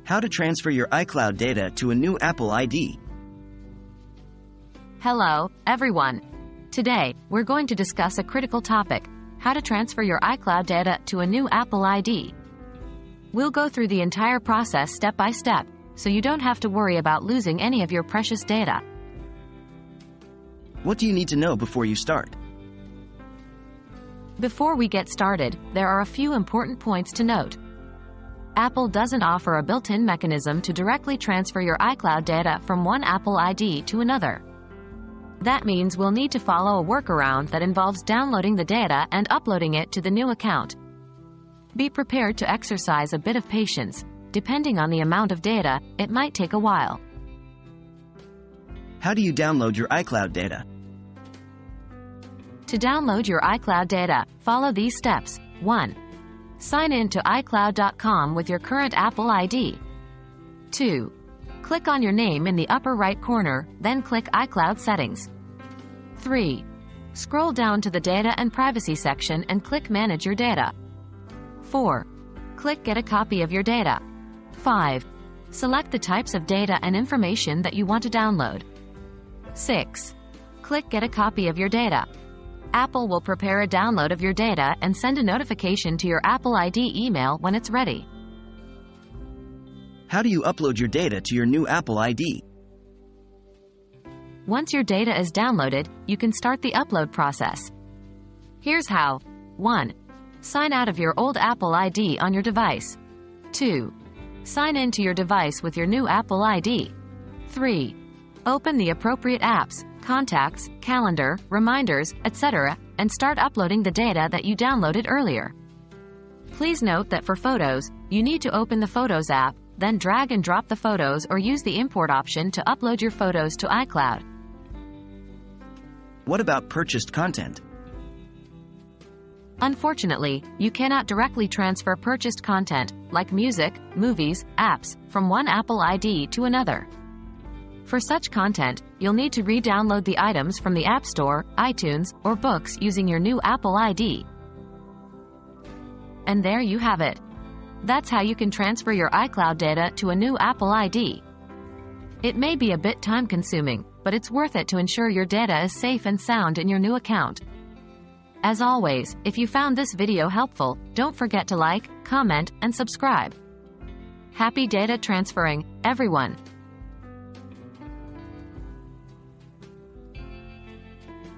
How to transfer your iCloud data to a new Apple ID. Hello, everyone. Today, we're going to discuss a critical topic: how to transfer your iCloud data to a new Apple ID. We'll go through the entire process step by step, so you don't have to worry about losing any of your precious data. What do you need to know before you start? Before we get started, there are a few important points to note. Apple doesn't offer a built-in mechanism to directly transfer your iCloud data from one Apple ID to another. That means we'll need to follow a workaround that involves downloading the data and uploading it to the new account. Be prepared to exercise a bit of patience. Depending on the amount of data, it might take a while. How do you download your iCloud data? To download your iCloud data, follow these steps. 1. Sign in to iCloud.com with your current Apple ID. 2. Click on your name in the upper right corner, then click iCloud Settings. 3. Scroll down to the Data and Privacy section and click Manage Your Data. 4. Click Get a copy of your data. 5. Select the types of data and information that you want to download. 6. Click Get a copy of your data. Apple will prepare a download of your data and send a notification to your Apple ID email when it's ready. How do you upload your data to your new Apple ID? Once your data is downloaded, you can start the upload process. Here's how. 1. Sign out of your old Apple ID on your device. 2. Sign in to your device with your new Apple ID. 3. Open the appropriate apps, contacts, calendar, reminders, etc., and start uploading the data that you downloaded earlier. Please note that for photos, you need to open the Photos app, then drag and drop the photos or use the import option to upload your photos to iCloud. What about purchased content? Unfortunately, you cannot directly transfer purchased content, like music, movies, apps, from one Apple ID to another. For such content, you'll need to re-download the items from the App Store, iTunes, or books using your new Apple ID. And there you have it. That's how you can transfer your iCloud data to a new Apple ID. It may be a bit time-consuming, but it's worth it to ensure your data is safe and sound in your new account. As always, if you found this video helpful, don't forget to like, comment, and subscribe. Happy data transferring, everyone!